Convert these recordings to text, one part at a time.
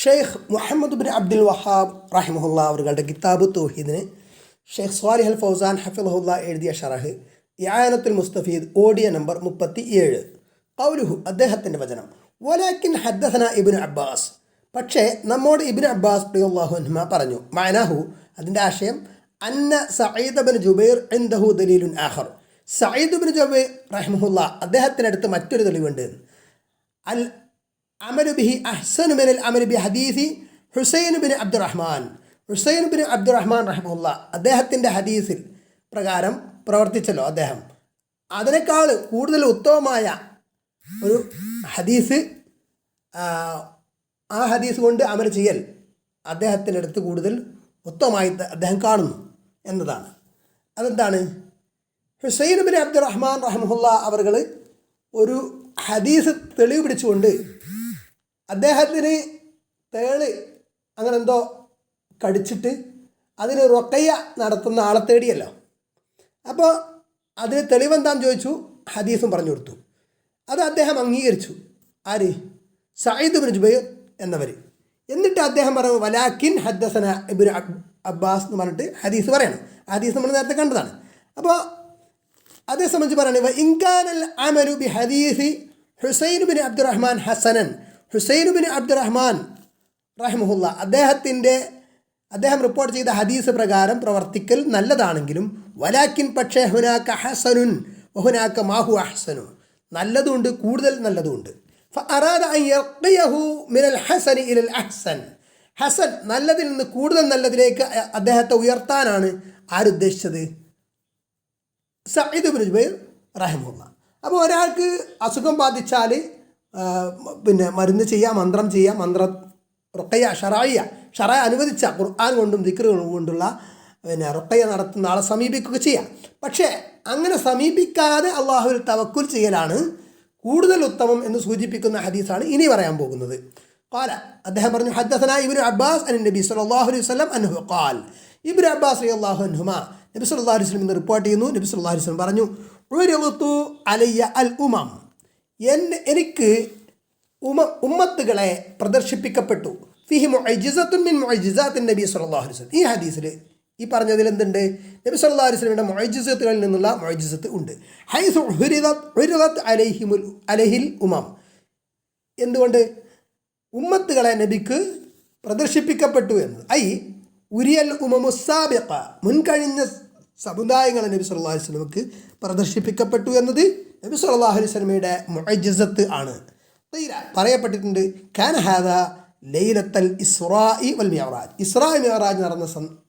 Sheikh Muhammad bin Abdul Wahab റഹിമഹുല്ല അവരുടെ കിതാബ് തൗഹീദിന് ഷെയ്ഖ് സ്വാലിഹ് അൽ ഫൗസാൻ ഹഫിളഹുല്ല എഴുതിയ ഷറഹ് ഇആനത്തുൽ മുസ്തഫീദ് ഓഡിയോ നമ്പർ 37. ഖൗലുഹു, അദ്ദേഹത്തിൻ്റെ വചനം. വലാകിൻ ഹദ്ദസന ഇബ്നു അബ്ബാസ്, പക്ഷേ നമ്മോട് ഇബ്നു അബ്ബാസ് റളിയല്ലാഹു അൻഹുമ പറഞ്ഞു. മഅനാഹു, അതിൻ്റെ ആശയം, അന്ന സഈദ് ബിൻ ജുബൈർ ഇൻദഹു ദലീലുൻ ആഖർ. സഈദ് ബിൻ ജുബൈർ റഹിമഹുല്ല അദ്ദേഹത്തിനടുത്ത് മറ്റൊരു തെളിവുണ്ട്. അൽ അമലു ബിഹി അഹ്സനു മിനൽ അമലി ബി ഹദീസി Hussain bin Abdurrahman. Hussain bin Abdurrahman റഹിമഹുല്ല അദ്ദേഹത്തിൻ്റെ ഹദീസിൽ പ്രകാരം പ്രവർത്തിച്ചല്ലോ അദ്ദേഹം, അതിനേക്കാൾ കൂടുതൽ ഉത്തമമായ ഒരു ഹദീസ്, ആ ഹദീസ് കൊണ്ട് അമൽ ചെയ്യൽ അദ്ദേഹത്തിൻ്റെ അടുത്ത് കൂടുതൽ ഉത്തമമായി അദ്ദേഹം കാണുന്നു എന്നതാണ്. അതെന്താണ്? ഹുസൈൻ ബിൻ അബ്ദുറഹ്മാൻ റഹിമഹുല്ല അവർ ഒരു ഹദീസ് തെളിവ് പിടിച്ചുകൊണ്ട് അദ്ദേഹത്തിന് തേള് അങ്ങനെ എന്തോ കടിച്ചിട്ട് അതിന് റുഖയ്യ നടത്തുന്ന ആളെ തേടിയല്ലോ. അപ്പോൾ അതിന് തെളിവെന്താണെന്ന് ചോദിച്ചു, ഹദീസും പറഞ്ഞു കൊടുത്തു. അത് അദ്ദേഹം അംഗീകരിച്ചു. ആര്? സഈദ് ബിൻ ജുബൈർ എന്നവർ. എന്നിട്ട് അദ്ദേഹം പറഞ്ഞു വലാകിൻ ഹദ്ദസന ഇബ്നു അബ്ബാസ് എന്ന് പറഞ്ഞിട്ട് ഹദീസ് പറയണം. ഹദീസ് നമ്മൾ നേരത്തെ കണ്ടതാണ്. അപ്പോൾ അതേ സംബന്ധിച്ച് പറയുന്നത് ഇൻകാനൽ അമലു ബി ഹദീസി ഹുസൈൻ ബിൻ അബ്ദുറഹ്മാൻ ഹസനൻ. ഹുസൈൻ ബിൻ അബ്ദുറഹ്മാൻ റഹിമഹുല്ല അദ്ദേഹം റിപ്പോർട്ട് ചെയ്ത ഹദീസ് പ്രകാരം പ്രവർത്തിക്കൽ നല്ലതാണെങ്കിലും വലാക്കിൻ, പക്ഷേ ഹുനാക്ക ഹസനുൻ വഹുനാക്ക മാഹു അഹ്സനു, നല്ലതുണ്ട്, കൂടുതൽ നല്ലതുണ്ട്. ഫഅറാദ അൻ യർഖിയഹു മിനൽ ഹസനി ഇലൽ അഹ്സൻ. ഹസൻ, നല്ലതിൽ നിന്ന് കൂടുതൽ നല്ലതിലേക്ക് അദ്ദേഹത്തെ ഉയർത്താനാണ് ആരുദ്ദേശിച്ചത്? സഈദ് ബിൻ ജുബൈർ റഹിമഹുല്ല. അപ്പോൾ ഒരാൾക്ക് അസുഖം ബാധിച്ചാൽ മരുന്ന് ചെയ്യാം, മന്ത്രം ചെയ്യാം, റുഖയ്യ ഷറഅ അനുവദിച്ച ഖുർആൻ കൊണ്ടും ദിക്ർ കൊണ്ടുള്ള റുഖയ്യ നടത്തുന്ന ആളെ സമീപിക്കുക ചെയ്യാം. പക്ഷേ അങ്ങനെ സമീപിക്കാതെ അള്ളാഹുവിൽ തവക്കുൽ ചെയ്യലാണ് കൂടുതൽ ഉത്തമം എന്ന് സൂചിപ്പിക്കുന്ന ഹദീസാണ് ഇനി പറയാൻ പോകുന്നത്. ഖാല, അദ്ദേഹം പറഞ്ഞു, ഹദ്ദസനാ ഇബ്നു അബ്ബാസ് അൻ നബി സല്ലല്ലാഹു അലൈഹി വസല്ലം അൻഹു ഖാൽ. ഇബ്നു അബ്ബാസ് റളിയല്ലാഹു അൻഹുമാ നബി സല്ലല്ലാഹു അലൈഹി വസല്ലം റിപ്പോർട്ട് ചെയ്യുന്നു. നബി സല്ലല്ലാഹു അലൈഹി വസല്ലം പറഞ്ഞു, ഉരിളതു അലയ്യ അൽ ഉമം, എനിക്ക് ഉമ്മത്തുകളെ പ്രദർശിപ്പിക്കപ്പെട്ടു. ഫിഹി മുഅ്ജിസത്തുൻ മിൻ മുഅ്ജിസാത്തിൻ നബി സല്ലല്ലാഹു അലൈഹി വസല്ലം. ഈ ഹദീസിൽ ഈ പറഞ്ഞതിൽ എന്തുണ്ട്? നബി സല്ലല്ലാഹു അലൈഹി വസല്ലമയുടെ മുഅ്ജിസത്തുകളിൽ നിന്നുള്ള മുഅ്ജിസത്ത് ഉണ്ട്. ഹൈസു ഉരിദത് അലൈഹിൽ ഉമം. എന്തുകൊണ്ട്? ഉമ്മത്തുകളെ നബിക്ക് പ്രദർശിപ്പിക്കപ്പെട്ടു എന്ന്. ഐ ഉരിയൽ ഉമമുസ്സാബിഖ, മുൻകഴിഞ്ഞ സമുദായങ്ങളെ നബി സല്ലല്ലാഹു അലൈഹി വസല്ലമക്ക് പ്രദർശിപ്പിക്കപ്പെട്ടു എന്നത് നബി സല്ലല്ലാഹു അലൈഹി വസല്ലമയുടെ മുഅ്ജിസത്ത് ആണ്. പറയപ്പെട്ടിട്ടുണ്ട്, കാന ഹാദാ ലൈലത്തൽ ഇസ്റാഇ വൽ മിഅ്റാജ്. ഇസ്രാ മിഅ്റാജ് നടന്ന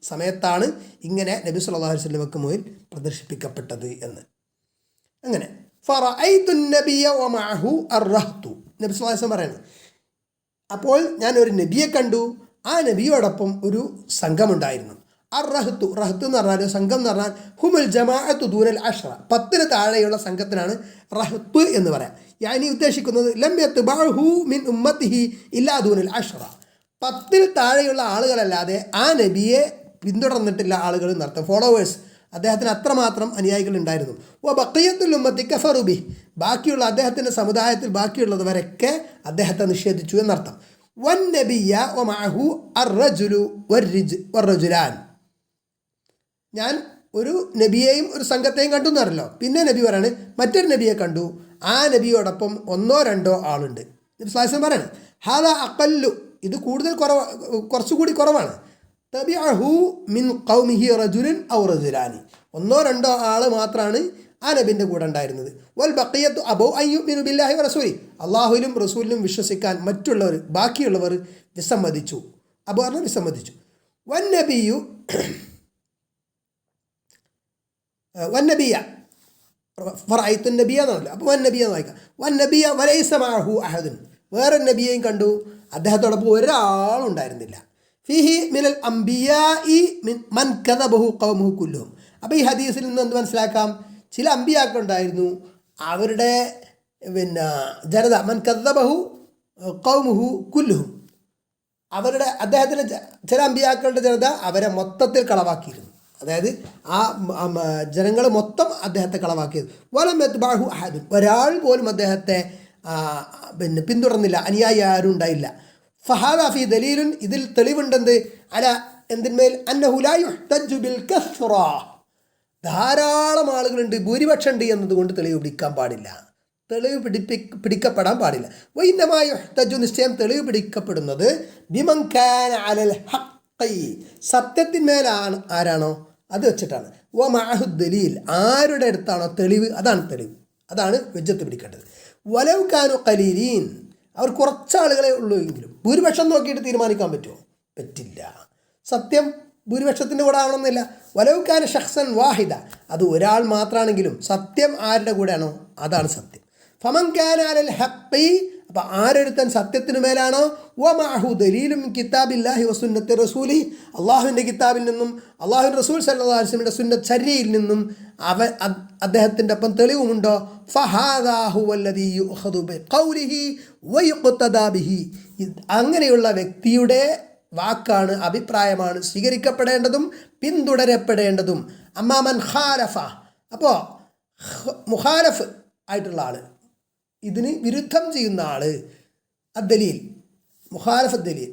സമയത്താണ് ഇങ്ങനെ നബി സല്ലല്ലാഹു അലൈഹി വസല്ലമക്ക് മുന്നിൽ പ്രദർശിപ്പിക്കപ്പെട്ടത് എന്ന്. അങ്ങനെ ഫറഅയ്തു നബിയ വമഅഹു അർറഹ്തു. നബി സല്ലല്ലാഹു അലൈഹി വസല്ലം പറയുന്നു, അപ്പോൾ ഞാൻ ഒരു നബിയെ കണ്ടു, ആ നബിയോടൊപ്പം ഒരു സംഘമുണ്ടായിരുന്നു. റഹ്തു എന്ന് പറഞ്ഞാൽ, സംഘം എന്ന് പറഞ്ഞാൽ ഹുമുൽ ജമാഅത്തു ദൂനൽ അഷ്റ, 10 താഴെയുള്ള സംഘത്തിനാണ് റഹ്ത്ത് എന്ന് പറയാം. യാനി ഉദ്ദേശിക്കുന്നത് ലം യത്ബഅഹു മിൻ ഉമ്മത്തിഹി ഇല്ലാ ദൂനൽ അഷ്റ, 10 താഴെയുള്ള ആളുകളല്ലാതെ ആ നബിയെ പിന്തുടർന്നിട്ടില്ല ആളുകൾ എന്നർത്ഥം. ഫോളോവേഴ്സ്, അദ്ദേഹത്തിന് അത്രമാത്രം അനുയായികൾ ഉണ്ടായിരുന്നു. വ ബഖിയത്തുൽ ഉമ്മത്തി കഫറു ബിഹി, ബാക്കിയുള്ള അദ്ദേഹത്തിൻ്റെ സമുദായത്തിൽ ബാക്കിയുള്ളവരൊക്കെ അദ്ദേഹത്തെ നിഷേധിച്ചു എന്നർത്ഥം. വൻ നബിയ വമഅഹു അർറജുലു വറജുലാൻ, ഞാൻ ഒരു നബിയെയും ഒരു സംഘത്തെയും കണ്ടു എന്നറിയല്ലോ. പിന്നെ നബി പറയാണ് മറ്റൊരു നബിയെ കണ്ടു, ആ നബിയോടൊപ്പം 1-2 ആളുണ്ട്. നബി സ്വല്ലല്ലാഹു അലൈഹി വസല്ലം പറയാണ് ഹാദാ അഖല്ലു, ഇത് കുറച്ചുകൂടി കുറവാണ്. തബിഅഹു മിൻ ഖൗമിഹി റജുലുൻ ഔ റജുലാനി, 1-2 ആൾ മാത്രമാണ് ആ നബിൻ്റെ കൂടെ ഉണ്ടായിരുന്നത്. വൽ ബഖിയത്തു അബൗ അൻ യുമിനു ബില്ലാഹി വറസൂലി, അള്ളാഹുവിലും റസൂലിലും വിശ്വസിക്കാൻ മറ്റുള്ളവർ ബാക്കിയുള്ളവർ വിസമ്മതിച്ചു. അബു പറഞ്ഞാൽ വിസമ്മതിച്ചു. വന്നബിയ ഫറഅയ്തു നബിയ എന്നല്ല, അപ്പോൾ വന്നബിയ എന്ന് വായിക്കാം. വന്നബിയ വലൈസ മഅഹു അഹദുൻ, വേറെ നബിയെയും കണ്ടു, അദ്ദേഹത്തോടൊപ്പം ഒരാളുണ്ടായിരുന്നില്ല. ഫിഹി മിനൽ അംബിയാഇ മൻ കദബഹു ഖൗമുഹു കുല്ലുഹും. അപ്പോൾ ഈ ഹദീസിൽ നിന്ന് എന്ത് മനസ്സിലാക്കാം? ചില അംബിയാക്കളുണ്ടായിരുന്നു, അവരുടെ ജനത, മൻ കദബഹു ഖൗമുഹു കുല്ലുഹും, അദ്ദേഹത്തിൻ്റെ ചില അംബിയാക്കളുടെ ജനത അവരെ മൊത്തത്തിൽ കളവാക്കിയിരുന്നു. അതായത് ആ ജനങ്ങൾ മൊത്തം അദ്ദേഹത്തെ കളവാക്കിയത്. വലം യത്ബഅഹു അഹദുൻ, ഒരാൾ പോലും അദ്ദേഹത്തെ പിന്തുടർന്നില്ല, അനുയായി ആരും ഉണ്ടായില്ല. ഫഹാദാ ഫീ ദലീലുൻ, ഇതിൽ തെളിവുണ്ടെന്ത്, അല എന്തിന്മേൽ, അന്നഹു ലാ യുഹ്തജു ബിൽ കസ്റ, ധാരാളം ആളുകളുണ്ട്, ഭൂരിപക്ഷം ഉണ്ട് എന്നതുകൊണ്ട് തെളിവ് പിടിക്കാൻ പാടില്ല, തെളിവ് പിടിക്കപ്പെടാൻ പാടില്ല. വൈന്നമായ യുഹ്തജു, നിശ്ചയം തെളിവ് പിടിക്കപ്പെടുന്നത്, ബിമൻ കാന അലൽ ഹഖ്, സത്യത്തിന്മേലാണ്, ആരാണോ അത് വെച്ചിട്ടാണ്. വ മഅഹു ദലീൽ, ആരുടെ അടുത്താണോ തെളിവ്, അതാണ് തെളിവ്, അതാണ് ഹുജ്ജത്ത് പിടിക്കേണ്ടത്. വലൗ കാനു ഖലീലീൻ, അവർ കുറച്ചാളുകളെ ഉള്ളൂ എങ്കിലും ഭൂരിപക്ഷം നോക്കിയിട്ട് തീരുമാനിക്കാൻ പറ്റുമോ? പറ്റില്ല. സത്യം ഭൂരിപക്ഷത്തിൻ്റെ കൂടെ ആവണമെന്നില്ല. വലൗ കാന ഷഖ്സൻ വാഹിദ, അത് ഒരാൾ മാത്രമാണെങ്കിലും സത്യം ആരുടെ കൂടെയാണോ അതാണ് സത്യം. ഫമൻ കാന അലൽ ഹഖ്, അപ്പം ആരൊരുത്തൻ സത്യത്തിന് മേലാണോ, വ മഅഹു ദലീലും കിതാബില്ലാഹി വസുന്നത്തി റസൂലി, അള്ളാഹുവിൻ്റെ കിതാബിൽ നിന്നും അള്ളാഹുവിൻ്റെ റസൂൽ സല്ലല്ലാഹു അലൈഹി വസല്ലമയുടെ സുന്നത്ത് ചര്യയിൽ നിന്നും അദ്ദേഹത്തിൻ്റെ ഒപ്പം തെളിവുമുണ്ടോ, ഫഹാദാ ഹുവല്ലദീ യുഖദു ബിഖൗലിഹി വയുഖ്തദാ ബിഹി, അങ്ങനെയുള്ള വ്യക്തിയുടെ വാക്കാണ്, അഭിപ്രായമാണ് സ്വീകരിക്കപ്പെടേണ്ടതും പിന്തുടരപ്പെടേണ്ടതും. അമ്മാമൻ ഖാലഫ, അപ്പോൾ മുഖാലഫ് ആയിട്ടുള്ള ആൾ, ഇതിന് വിരുദ്ധം ചെയ്യുന്ന ആൾ, അദ്ദലീൽ മുഖാലഫത്ത് ദലീൽ,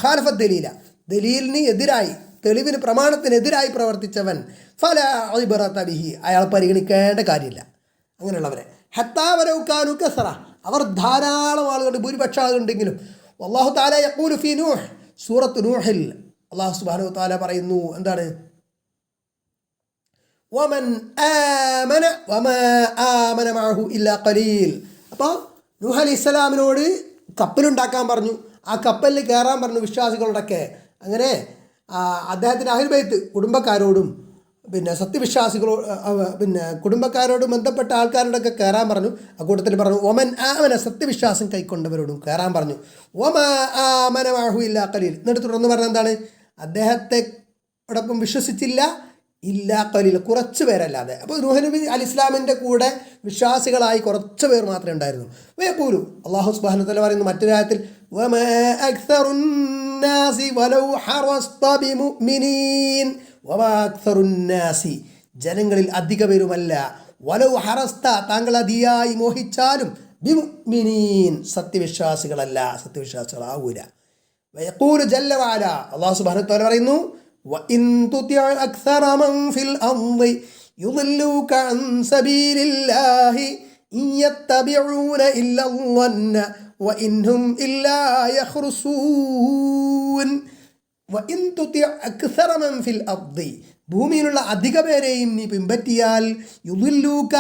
ഖാലഫത്ത് ദലീല, ദലീലിന് എതിരായി, തെളിവിന് പ്രമാണത്തിനെതിരായി പ്രവർത്തിച്ചവൻ, ഫലാ ഇബ്റത ബിഹി, അയാൾ പരിഗണിക്കേണ്ട കാര്യമില്ല. അങ്ങനെയുള്ളവരെ ഹത്താ വലൗ കാനു കസറ, അവർ ധാരാളം ആളുകളുണ്ട്, ഭൂരിപക്ഷം ആളുകളുണ്ടെങ്കിലും. അല്ലാഹു തആല യഖൂലു ഫീ നൂഹ്, സൂറത്ത് നൂഹിൽ അല്ലാഹു സുബ്ഹാനഹു വ തആല പറയുന്നു, എന്താണ്, വമൻ ആമന വമാ ആമന മഅഹു ഇല്ലാ ഖലീൽ. അപ്പോൾ നൂഹ് അലൈഹിസ്സലാമിനോട് കപ്പലുണ്ടാക്കാൻ പറഞ്ഞു, ആ കപ്പലിൽ കയറാൻ പറഞ്ഞു വിശ്വാസികളോടൊക്കെ. അങ്ങനെ അദ്ദേഹത്തിൻ്റെ അഹ്ലുൽ ബൈത്ത് കുടുംബക്കാരോടും പിന്നെ സത്യവിശ്വാസികളോ പിന്നെ കുടുംബക്കാരോട് ബന്ധപ്പെട്ട ആൾക്കാരോടൊക്കെ കയറാൻ പറഞ്ഞു. ആ കൂട്ടത്തിൽ പറഞ്ഞു ഒമൻ ആമന, സത്യവിശ്വാസം കൈക്കൊണ്ടവരോടും കയറാൻ പറഞ്ഞു. ഒമ ആമന മഅഹു ഇല്ലാ ഖലീൽ. എന്നിട്ട് തുടർന്ന് പറഞ്ഞ എന്താണ്, അദ്ദേഹത്തോടൊപ്പം വിശ്വസിച്ചില്ല ഇല്ലാ ഖലീൽ, കുറച്ച് പേരല്ലാതെ. അപ്പോൾ നൂഹ് നബി അലൈഹിസ്സലാമിൻ്റെ കൂടെ വിശ്വാസികളായി കുറച്ച് പേർ മാത്രമേ ഉണ്ടായിരുന്നു. വയഖൂലു, അല്ലാഹു സുബ്ഹാനഹു വ തആല പറയുന്നു മറ്റൊരു ആയത്തിൽ, വമാ അക്സറുൻ നാസി വലൗ ഹറസ്ത ബിമുഅ്മിനീൻ, വമാ അക്സറുൻ നാസി, ജനങ്ങളിൽ അധിക പേരുമല്ല, വലൗ ഹറസ്ത, താങ്കൾ അതിയായി മോഹിച്ചാലും, ബിമുഅ്മിനീൻ, സത്യവിശ്വാസികളല്ല, സത്യവിശ്വാസികളാവൂല. വയഖൂലു ജല്ല വഅല, അല്ലാഹു സുബ്ഹാനഹു വ തആല പറയുന്നു, وَإِن تُطِعْ أَكْثَرَ مَنْ فِي الْأَرْضِ يُضِلُّوكَ عَنْ سَبِيلِ اللَّهِ إِنْ يَتَّبِعُونَ إِلَّا الظَّنَّ وَإِنْ هُمْ إِلَّا يَخْرُصُونَ. وَإِن تُطِعْ أَكْثَرَ مَنْ فِي الْأَرْضِ, ഭൂമിയിലുള്ള അധിക പേരെയും നീ പിൻപറ്റിയാൽ, യുദില്ലൂക,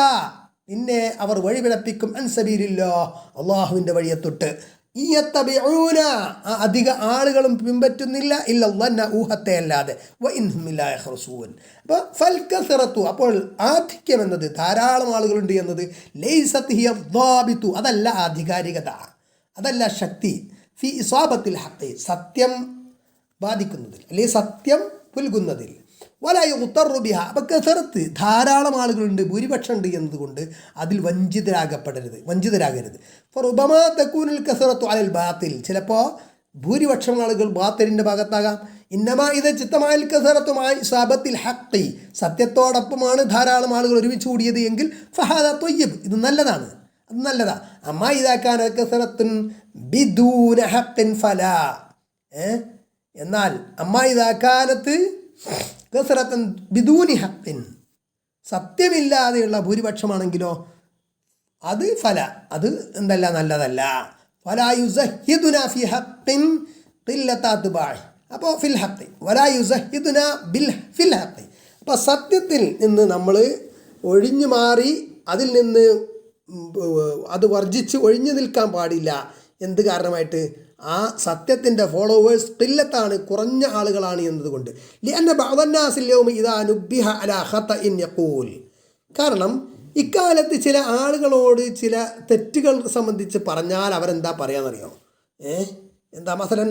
നിന്നെ അവർ വഴിപിഴപ്പിക്കും, അൻ സബീലില്ലാഹ്, അള്ളാഹുവിൻ്റെ വഴിയെ തൊട്ട്. ഇയത്തബിഊന, അധിക ആളുകളും പിൻപറ്റുന്നില്ല, ഇല്ല വന്ന, ഊഹത്തെ അല്ലാതെ, വഇൻഹും ഇല്ലാ യഖ്റുസൂൻ. അപ്പോൾ ഫൽകസറത്തു, അപ്പോൾ ആധിക്യം എന്നത്, ധാരാളം ആളുകളുണ്ട് എന്നത്, ലൈസത് ഹിയ ദ്വാബിതു, അതല്ല ആധികാരികത, അതല്ല ശക്തി, ഫി ഇസാബത്തിൽ ഹഖ്, സത്യം ബാധിക്കുന്നതിൽ, അല്ലെങ്കിൽ സത്യം പുൽകുന്നതിൽ. വലായു ഉത്തറു ബിഹ, അപ്പം കസറത്ത്, ധാരാളം ആളുകളുണ്ട്, ഭൂരിപക്ഷം ഉണ്ട് എന്നതുകൊണ്ട് അതിൽ വഞ്ചിതരാകരുത്. ഫറുബമാ തകൂനുൽ കസറത്തു അലൽ ബാത്തിൽ, ചിലപ്പോൾ ഭൂരിപക്ഷം ആളുകൾ ബാത്തിലിൻ്റെ ഭാഗത്താകാം. ഇന്നമാ ഇത് ചിത്തമായൽ കസറത്തുമായി ഇസാബത്തിൽ ഹഖ്, സത്യത്തോടൊപ്പമാണ് ധാരാളം ആളുകൾ ഒരുമിച്ച് കൂടിയത് എങ്കിൽ, ഫഹാദ ത്വയ്യിബ്, ഇത് നല്ലതാണ്, അത് നല്ലതാ. അമ്മാ ഇദാകാന കസറത്തുൻ ബിദൂന ഹഖ്ൻ ഫലാ, എന്നാൽ അമ്മാ ഇദാകാനത്ത് കസറത്തൻ ബിദൂനി ഹഖ്ൻ, സത്യമില്ലാതെയുള്ള ഭൂരിപക്ഷമാണെങ്കിലോ അത് ഫല, അത് എന്തല്ല, നല്ലതല്ല. ഫലാ യുസഹിദുന ഫി ഹഖ്ൻ ഖില്ലത ബായ്, അപ്പോൾ ഫിൽ ഹഖ് വലാ യുസഹിദുന ഫിൽ ഹഖ്. അപ്പോൾ സത്യത്തിൽ നിന്ന് നമ്മൾ ഒഴിഞ്ഞു മാറി അതിൽ നിന്ന് അത് വർജിച്ച് ഒഴിഞ്ഞു നിൽക്കാൻ പാടില്ല. എന്ത് കാരണമായിട്ട്? ആ സത്യത്തിൻ്റെ ഫോളോവേഴ്സ് ഖില്ലത്താണ്, കുറഞ്ഞ ആളുകളാണ് എന്നതുകൊണ്ട്. ലിഅന്ന ബഅദന്നാസിൽ യൗമ ഇദാ നുബ്ബിഹ അലാ ഖതഇൻ യഖൂൽ, കാരണം ഇക്കാലത്ത് ചില ആളുകളോട് ചില തെറ്റുകൾ സംബന്ധിച്ച് പറഞ്ഞാൽ അവരെന്താ പറയാന്നറിയോ? എന്താ മസലൻ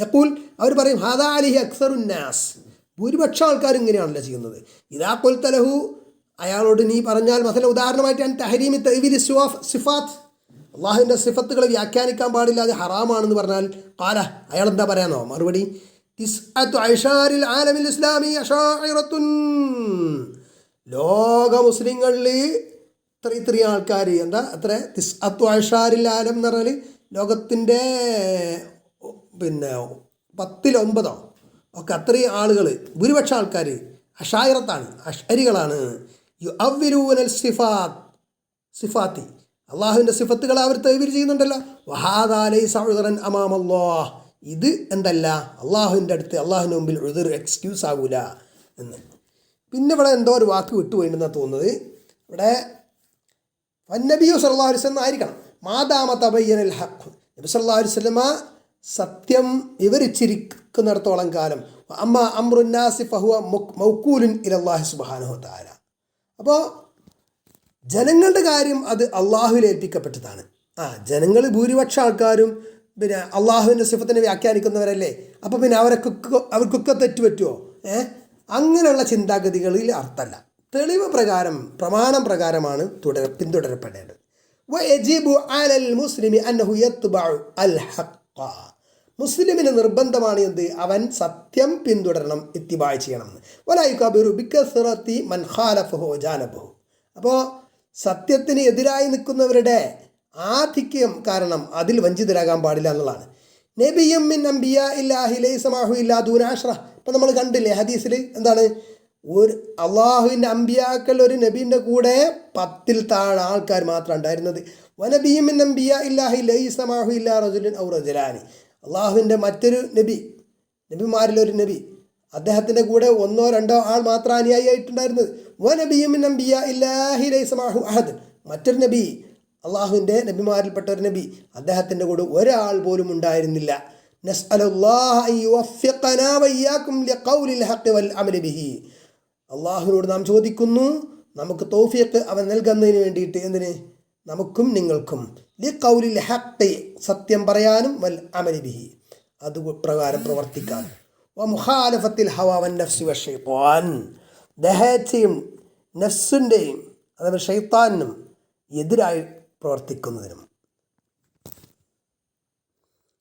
യഖൂൽ, അവർ പറയും ഹാദാ അലിഹി അക്സറുന്നാസ്, ഭൂരിപക്ഷം ആൾക്കാർ ഇങ്ങനെയാണല്ലോ ചെയ്യുന്നത്. ഇദാ ഖുൽത ലഹു, അയാളോട് നീ പറഞ്ഞാൽ, മസല ഉദാഹരണമായിട്ട്, അൻ തഹരീമി തഅ്വീലി സിഫാത്ത്, അള്ളാഹുവിൻ്റെ സിഫത്തുകൾ വ്യാഖ്യാനിക്കാൻ പാടില്ല, അത് ഹറാമാണെന്ന് പറഞ്ഞാൽ, ഖാല, അയാൾ എന്താ പറയാനോ? മറുപടി, തിസ്അത്തു അശാരിൽ ആലമിൽ ഇസ്ലാമി അശാഇറത്തുൻ, ലോക മുസ്ലിങ്ങളിൽ ഇത്രയും ആൾക്കാർ, എന്താ അത്ര, തിസ്അത്തു അശാരിൽ ആലം എന്ന് പറഞ്ഞാൽ ലോകത്തിൻ്റെ പിന്നെ 10/9 ഒക്കെ അത്രയും ആളുകൾ, ഭൂരിപക്ഷം ആൾക്കാർ അഷായിറത്താണ്, അഷ്അരികളാണ്. യുഅവ്വിലൂനൽ സിഫാത്തി, അള്ളാഹുവിൻ്റെ സിഫത്തുകളെ അവർ തഅ്വീൽ ചെയ്യുന്നുണ്ടല്ലോ. വഹാദാ ലൈസ ഉദ്റൻ അമാമല്ലാഹ്, ഇത് എന്തല്ല അള്ളാഹുവിൻ്റെ അടുത്ത്, അള്ളാഹുവിൻ്റെ മുമ്പിൽ ഉദ്ർ, എക്സ്ക്യൂസ് ആകൂല എന്ന്. പിന്നെ ഇവിടെ എന്തോ ഒരു വാക്ക് വിട്ടുപോയിണ്ടെന്നാണ് തോന്നുന്നത്. ഇവിടെ നബിയു സല്ലല്ലാഹു അലൈഹി വസല്ലം ആയിരിക്കണം. മാദാമ തബയ്യനൽ ഹഖ്, നബി സല്ലല്ലാഹു അലൈഹി വസല്ലമ സത്യം വിവരിച്ചിരിക്കുന്നിടത്തോളം കാലം അമ്മ അംറുന്നാസി ഫഹുവ മൗക്കൂലുൻ ഇലല്ലാഹി സുബ്ഹാനഹു വ തആല. അപ്പോൾ ജനങ്ങളുടെ കാര്യം അത് അള്ളാഹുവിൽ ഏൽപ്പിക്കപ്പെട്ടതാണ്. ജനങ്ങൾ ഭൂരിപക്ഷം ആൾക്കാരും പിന്നെ അള്ളാഹുവിൻ്റെ സിഫത്തിനെ വ്യാഖ്യാനിക്കുന്നവരല്ലേ. അപ്പോൾ പിന്നെ അവർക്കൊക്കെ തെറ്റുപറ്റുമോ? അങ്ങനെയുള്ള ചിന്താഗതികളിൽ അർത്ഥമല്ല. തെളിവ് പ്രകാരം, പ്രമാണം പ്രകാരമാണ് പിന്തുടരപ്പെടേണ്ടത്. വയജിബു അലൽ മുസ്ലിമി അന്നഹു യത്ബഉ അൽ ഹഖ്, മുസ്ലിമിന് നിർബന്ധമാണ് എന്ത്? അവൻ സത്യം പിന്തുടരണം, ഇത്തിബാ ചെയ്യണമെന്ന്. വലാ യുകബിറു ബികസ്റതി മൻ ഖാലഫഹു വജാനബഹു. അപ്പോൾ സത്യത്തിന് എതിരായി നിൽക്കുന്നവരുടെ ആധിക്യം കാരണം അതിൽ വഞ്ചിതരാകാൻ പാടില്ല എന്നുള്ളതാണ്. നബിയും മിൻ അംബിയാ ഇല്ലാഹി ലൈസ മഅഹു ഇല്ലാ ദൂന അശ്റ. ഇപ്പോൾ നമ്മൾ കണ്ടില്ലേ ഹദീസിൽ എന്താണ്? ഒരു അള്ളാഹുവിൻ്റെ അമ്പിയാക്കൾ ഒരു നബീൻ്റെ കൂടെ 10ൽ താഴെ ആൾക്കാർ മാത്രം ഉണ്ടായിരുന്നത്. വനബിയും മിൻ അംബിയാ ഇല്ലാഹി ലൈസ മഅഹു ഇല്ലാ റജുലുൻ ഔ റജുലാനി. അള്ളാഹുവിൻ്റെ മറ്റൊരു നബിമാരിലൊരു നബി, അദ്ദേഹത്തിൻ്റെ കൂടെ 1-2 ആൾ മാത്രം അനുയായിയായിട്ടുണ്ടായിരുന്നത്. വനബിയും മിൻ അംബിയാ ഇല്ലാഹി ലൈസ മഅഹു അഹദ്. മറ്റൊരു നബി, അള്ളാഹുവിൻ്റെ നബിമാരിൽപ്പെട്ട ഒരു നബി, അദ്ദേഹത്തിൻ്റെ കൂടെ ഒരാൾ പോലും ഉണ്ടായിരുന്നില്ല. നസ്അലുല്ലാഹ അൻ യുവഫ്ഫിഖനാ വഇയ്യാകും ലിഖൗലിൽ ഹഖ് വൽ അമലി ബിഹി. അള്ളാഹുവിനോട് നാം ചോദിക്കുന്നു, നമുക്ക് തൗഫീഖ് അവൻ നൽകുന്നതിന് വേണ്ടിയിട്ട്. എന്തിന്? നമുക്കും നിങ്ങൾക്കും. ലിഖൗലിൽ ഹഖ്, സത്യം പറയാനും, വൽ അമലി ബിഹി, അത് പ്രകാരം പ്രവർത്തിക്കാനും. വമുഖാലഫത്തിൽ ഹവ വൻ നഫ്സി വശൈത്താൻ, ദഹേച്ഛയും നഫ്സിൻ്റെയും അഥവാ ഷൈത്താനും എതിരായി പ്രവർത്തിക്കുന്നതിനും.